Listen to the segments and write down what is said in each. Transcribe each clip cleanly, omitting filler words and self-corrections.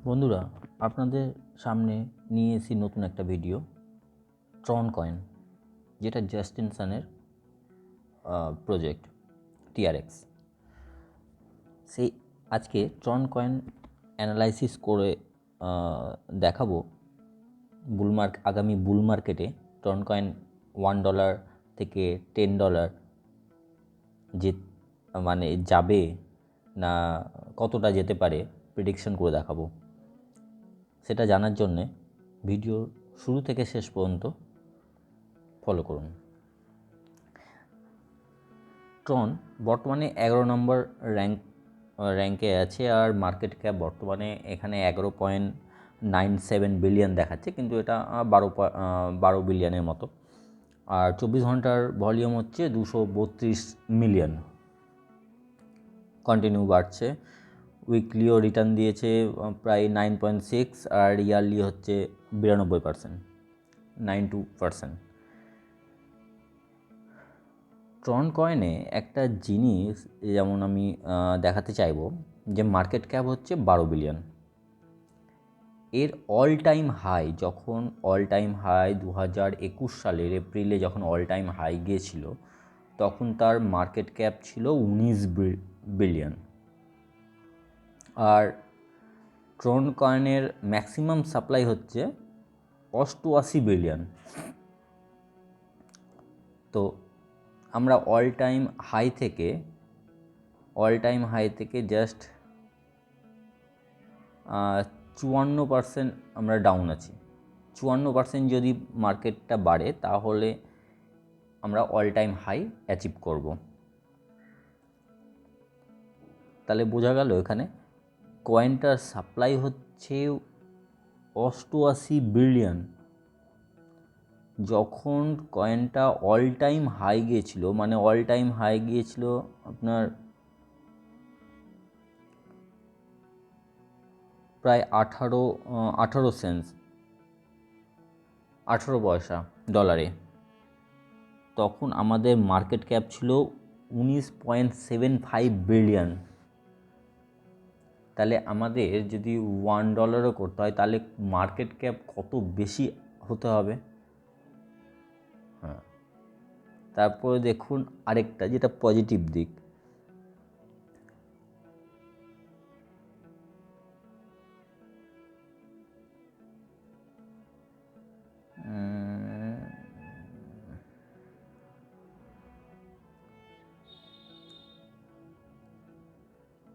বন্ধুরা, আপনাদের সামনে নিয়ে এসেছি নতুন একটা ভিডিও, ট্রন কয়েন, যেটা জাস্টিন সানের প্রজেক্ট টিআরএক্স। সেই আজকে ট্রন কয়েন অ্যানালাইসিস করে দেখাবো আগামী বুল মার্কেটে ট্রন কয়েন $1 থেকে $10 যে মানে যাবে না কতটা যেতে পারে প্রেডিকশন করে দেখাবো। সেটা জানার জন্যে ভিডিও শুরু থেকে শেষ পর্যন্ত ফলো করুন। ট্রন বর্তমানে 11 নম্বর র্যাঙ্কে আছে, আর মার্কেট ক্যাপ বর্তমানে এখানে 11.97 বিলিয়ন দেখাচ্ছে, কিন্তু এটা 12 বিলিয়নের মতো। আর 24 ঘন্টার ভলিউম হচ্ছে 232 মিলিয়ন, কন্টিনিউ বাড়ছে। উইকলিও রিটার্ন দিয়েছে প্রায় 9.6, আর ইয়ারলি হচ্ছে 92%, 92%। ট্রন কয়েনে একটা জিনিস যেমন আমি দেখাতে চাইবো যে মার্কেট ক্যাপ হচ্ছে 12 বিলিয়ন। এর অল টাইম হাই 2021 সালের এপ্রিলে যখন অল টাইম হাই গিয়েছিল, তখন তার মার্কেট ক্যাপ ছিল 19 বিলিয়ন। আর ট্রন কয়েনের ম্যাক্সিমাম সাপ্লাই হচ্ছে 88 বিলিয়ন। তো আমরা অল টাইম হাই থেকে জাস্ট 54% আমরা ডাউন আছি। 54% যদি মার্কেটটা বাড়ে তাহলে আমরা অল টাইম হাই অ্যাচিভ করব। তাহলে বোঝা গেল এখানে কয়েনটার সাপ্লাই হচ্ছে 88 বিলিয়ন। যখন কয়েনটা অল টাইম হাই গিয়েছিল, মানে অল টাইম হাই গিয়েছিল আপনার প্রায় 18 সেন্টস, 18 পয়সা ডলারে, তখন আমাদের মার্কেট ক্যাপ ছিল 19.75 বিলিয়ন। তাহলে আমাদের যদি $1 করতে হয়, তাহলে মার্কেট ক্যাপ কত বেশি হতে হবে। হ্যাঁ, তারপরে দেখুন আরেকটা যেটা পজিটিভ দিক,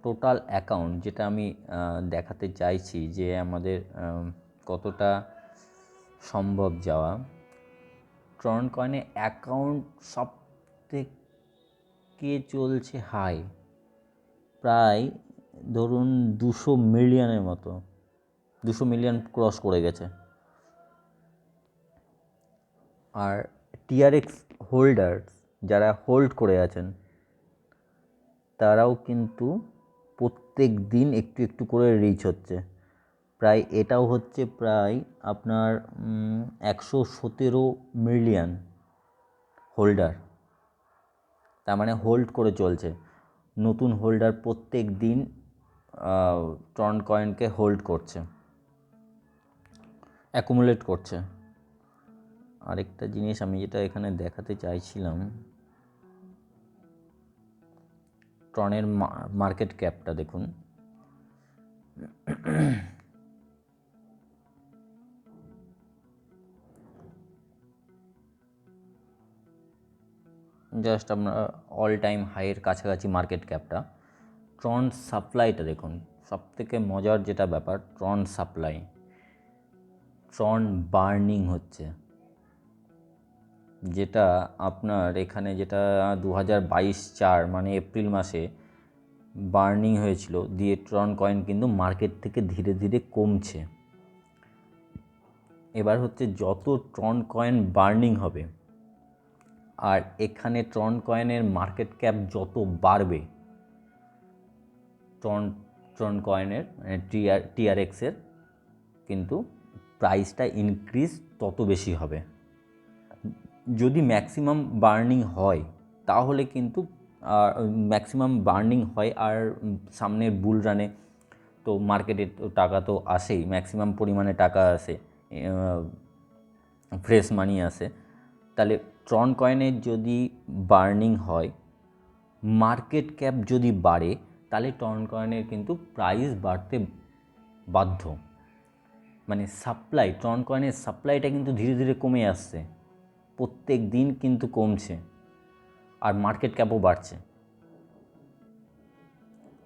টোটাল অ্যাকাউন্ট, যেটা আমি দেখাতে চাইছি যে আমাদের কতটা সম্ভব যাওয়া। ট্রন কয়েনে অ্যাকাউন্ট সব থেকে চলছে হাই, প্রায় ধরুন 200 মিলিয়নের মতো, 200 মিলিয়ন ক্রস করে গেছে। আর টিআরএক্স হোল্ডার যারা হোল্ড করে আছেন, তারাও কিন্তু প্রত্যেক দিন একটু একটু করে রিচ হচ্ছে। প্রায় এটাও হচ্ছে প্রায় আপনার 117 মিলিয়ন হোল্ডার, তার মানে হোল্ড করে চলছে। নতুন হোল্ডার প্রত্যেক দিন ট্রন কয়েনকে হোল্ড করছে, অ্যাকুমুলেট করছে। আরেকটা জিনিস আমি যেটা এখানে দেখাতে চাইছিলাম, ট্রনের মার্কেট ক্যাপটা দেখুন। জাস্ট আমরা অল টাইম হাইয়ের কাছাকাছি মার্কেট ক্যাপটা। ট্রন সাপ্লাইটা দেখুন, সবথেকে মজার যেটা ব্যাপার, ট্রন সাপ্লাই, ট্রন বার্নিং হচ্ছে, যেটা আপনার এখানে যেটা 2022 মানে এপ্রিল মাসে বার্নিং হয়েছিল, দিয়ে ট্রন কয়েন কিন্তু মার্কেট থেকে ধীরে ধীরে কমছে। এবার হচ্ছে যত ট্রন কয়েন বার্নিং হবে আর এখানে ট্রন কয়েনের মার্কেট ক্যাপ যত বাড়বে, ট্রন কয়েনের টিআরএক্সের কিন্তু প্রাইসটা ইনক্রিজ তত বেশি হবে। যদি ম্যাক্সিমাম বার্নিং হয় তাহলে কিন্তু আর সামনের বুল রানে তো মার্কেটে তো টাকা তো আসেই, ম্যাক্সিমাম পরিমাণে টাকা আসে, ফ্রেশ মানি আসে। তাহলে ট্রন কয়েনের যদি বার্নিং হয়, মার্কেট ক্যাপ যদি বাড়ে, তাহলে ট্রন কয়েনের কিন্তু প্রাইস বাড়তে বাধ্য। মানে সাপ্লাই, ট্রন কয়েনের সাপ্লাইটা কিন্তু ধীরে ধীরে কমে আসছে, প্রত্যেক দিন কিন্তু কমছে, আর মার্কেট ক্যাপও বাড়ছে।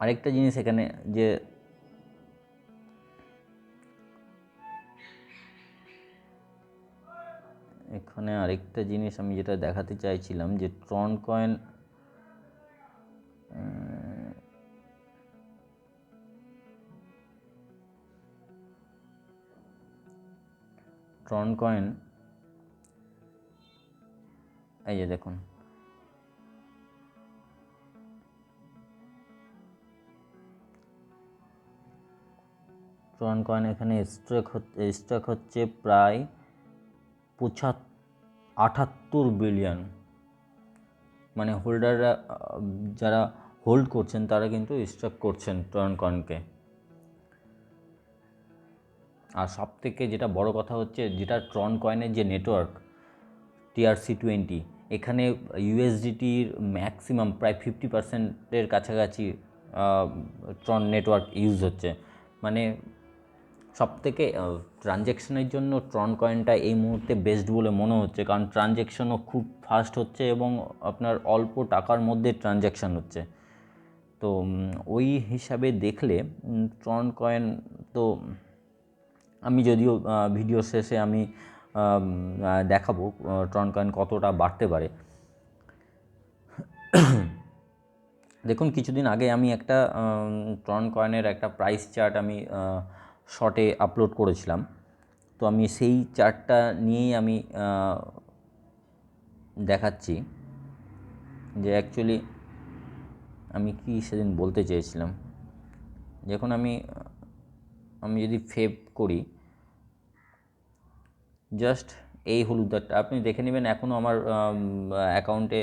আরেকটা জিনিস এখানে যে এখানে আরেকটা জিনিস আমি যেটা দেখাতে চাইছিলাম, যে ট্রন কয়েন এই যে দেখুন, ট্রন কয়েন এখানে স্টক হচ্ছে প্রায় 78 বিলিয়ন। মানে হোল্ডাররা, যারা হোল্ড করছেন তারা কিন্তু স্টক করছেন ট্রন কয়েনকে। আর সব থেকে যেটা বড় কথা হচ্ছে, যেটা ট্রন কয়েনের যে নেটওয়ার্ক TRC20, এখানে ইউএসডিটির ম্যাক্সিমাম প্রায় 50%-এর কাছাকাছি ট্রন নেটওয়ার্ক ইউজ হচ্ছে। মানে সবথেকে ট্রানজ্যাকশনের জন্য ট্রন কয়েনটা এই মুহূর্তে বেস্ট বলে মনে হচ্ছে, কারণ ট্রানজ্যাকশনও খুব ফাস্ট হচ্ছে এবং আপনার অল্প টাকার মধ্যে ট্রানজ্যাকশন হচ্ছে। তো ওই হিসাবে দেখলে ট্রন কয়েন, তো আমি যদিও ভিডিও শেষে আমি দেখাবো ট্রন কয়েন কতটা বাড়তে পারে। দেখুন, কিছুদিন আগে আমি একটা ট্রন কয়েনের একটা প্রাইস চার্ট আমি শর্টে আপলোড করেছিলাম। তো আমি সেই চার্টটা নিয়েই আমি দেখাচ্ছি যে অ্যাকচুয়ালি আমি কি সেদিন বলতে চেয়েছিলাম। যখন আমি যদি ফেভ করি, জাস্ট এই হলুদারটা আপনি দেখে নেবেন, এখনও আমার অ্যাকাউন্টে,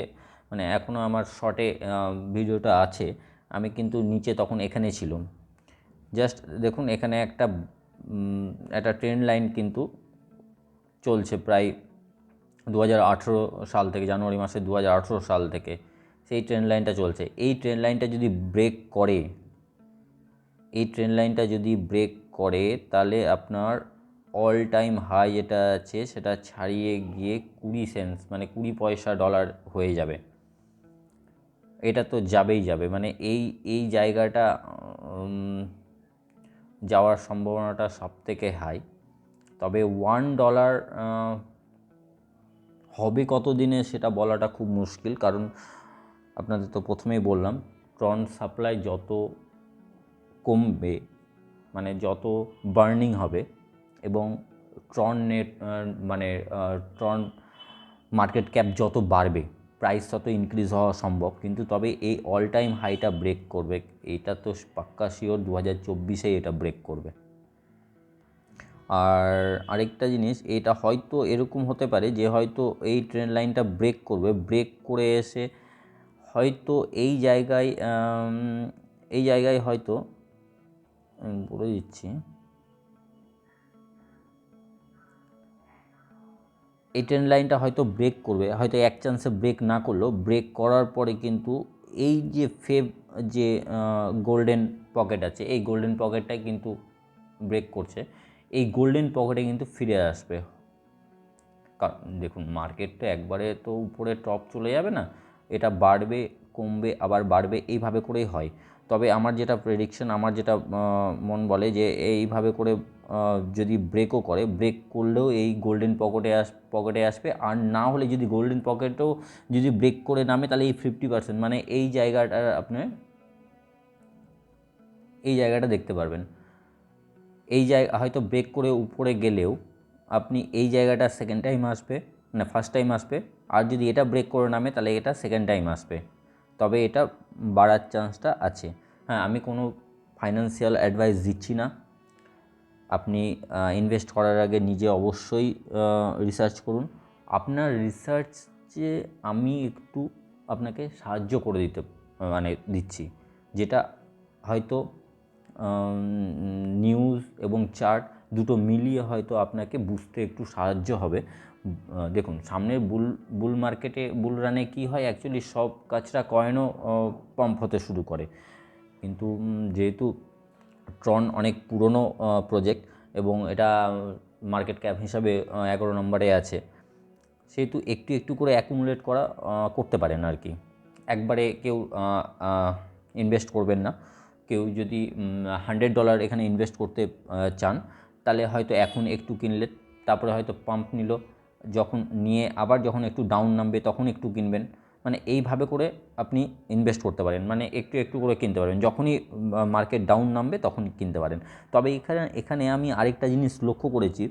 মানে এখনও আমার শর্টে ভিডিওটা আছে। আমি কিন্তু নিচে তখন এখানে ছিলাম। জাস্ট দেখুন, এখানে একটা ট্রেন্ড লাইন কিন্তু চলছে প্রায় 2018 সাল থেকে, জানুয়ারি মাসে 2018 সাল থেকে সেই ট্রেন্ড লাইনটা চলছে। এই ট্রেন্ড লাইনটা যদি ব্রেক করে, তাহলে আপনার অল টাইম হাই যেটা আছে সেটা ছাড়িয়ে গিয়ে 20 সেন্টস, মানে 20 পয়সা ডলার হয়ে যাবে। এটা তো যাবেই যাবে, মানে এই জায়গাটা যাওয়ার সম্ভাবনাটা সব থেকে হাই। তবে $1 হবে কত দিনে সেটা বলাটা খুব মুশকিল, কারণ আপনাদের তো প্রথমেই বললাম, ট্রন সাপ্লাই যত কমবে, মানে যত বার্নিং হবে এবং ট্রন ট্রন মার্কেট ক্যাপ যত বাড়বে, প্রাইস তত ইনক্রিজ হওয়া সম্ভব। কিন্তু তবে এই অল টাইম হাইটা ব্রেক করবে, এটা তো পাক্কা শিওর 2024-এ এটা ব্রেক করবে। আর আরেকটা জিনিস, এটা হয়তো এরকম হতে পারে যে হয়তো এই ট্রেন্ড লাইনটা ব্রেক করবে, ব্রেক করে এসে হয়তো এই জায়গায় হয়তো আমি বলে দিচ্ছি, এই ট্রেন্ড লাইনটা হয়তো ব্রেক করবে, হয়তো এক চান্সে ব্রেক না করলেও ব্রেক করার পরে কিন্তু এই যে গোল্ডেন পকেট আছে, এই গোল্ডেন পকেটটাই কিন্তু ব্রেক করছে, এই গোল্ডেন পকেটে কিন্তু ফিরে আসবে। কারণ দেখুন, মার্কেট তো একবারে তো উপরে টপ চলে যাবে না, এটা বাড়বে কমবে আবার বাড়বে, এইভাবে করেই হয়। তবে আমার যেটা প্রেডিকশন, আমার যেটা মন বলে যে এইভাবে করে যদি ব্রেকও করে, ব্রেক করলেও এই গোল্ডেন পকেটে আসবে। আর না হলে যদি গোল্ডেন পকেটেও যদি ব্রেক করে নামে, তাহলে এই 50%, মানে এই জায়গাটা দেখতে পারবেন। এই জায়গা হয়তো ব্রেক করে উপরে গেলেও আপনি এই জায়গাটা সেকেন্ড টাইম আসবে, মানে ফার্স্ট টাইম আসবে। আর যদি এটা ব্রেক করে নামে, তাহলে এটা সেকেন্ড টাইম আসবে, তবে এটা বাড়ার চান্সটা আছে। হ্যাঁ, আমি কোনো ফাইন্যান্সিয়াল অ্যাডভাইস দিচ্ছি না। আপনি ইনভেস্ট করার আগে নিজে অবশ্যই রিসার্চ করুন। আপনার রিসার্চে আমি একটু আপনাকে সাহায্য করে দিচ্ছি, যেটা হয়তো নিউজ এবং চার্ট দুটো মিলিয়ে হয়তো আপনাকে বুঝতে একটু সাহায্য হবে। দেখুন সামনের বুল মার্কেটে বুল রানে কী হয়, অ্যাকচুয়ালি সব কাচরা কয়েনও পাম্প হতে শুরু করে, কিন্তু যেহেতু ট্রন অনেক পুরনো প্রজেক্ট এবং এটা মার্কেট ক্যাপ হিসাবে 11 নম্বরে আছে, সেহেতু একটু একটু করে অ্যাকুমুলেট করতে পারেন আর কি। একবারে কেউ ইনভেস্ট করবেন না। কেউ যদি $100 এখানে ইনভেস্ট করতে চান, তাহলে হয়তো এখন একটু কিনলেন, তারপরে হয়তো পাম্প নিল, যখন নিয়ে আবার যখন একটু ডাউন নামবে তখন একটু কিনবেন। মানে এইভাবে করে আপনি ইনভেস্ট করতে পারেন, মানে একটু একটু করে কিনতে পারেন, যখনই মার্কেট ডাউন নামবে তখন কিনতে পারেন। তবে এখানে আমি আরেকটা জিনিস লক্ষ্য করেছি,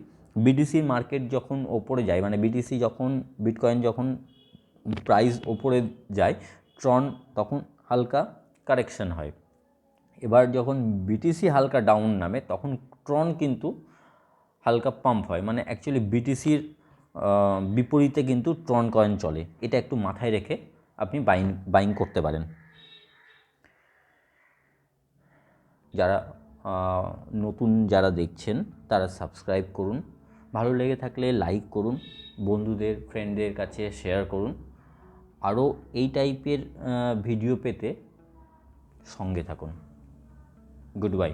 বিটিসি মার্কেট যখন ওপরে যায়, মানে বিটকয়েন যখন প্রাইস ওপরে যায়, ট্রন তখন হালকা কারেকশন হয়। এবার যখন বিটিসি হালকা ডাউন নামে তখন ট্রন কিন্তু হালকা পাম্প হয়, মানে অ্যাকচুয়ালি বিটিসির বিপরীতে কিন্তু ট্রন কয়েন চলে। এটা একটু মাথায় রেখে আপনি বাইং করতে পারেন। যারা নতুন যারা দেখছেন তারা সাবস্ক্রাইব করুন, ভালো লেগে থাকলে লাইক করুন, বন্ধুদের ফ্রেন্ডদের কাছে শেয়ার করুন। আরও এই টাইপের ভিডিও পেতে সঙ্গে থাকুন। Good bye.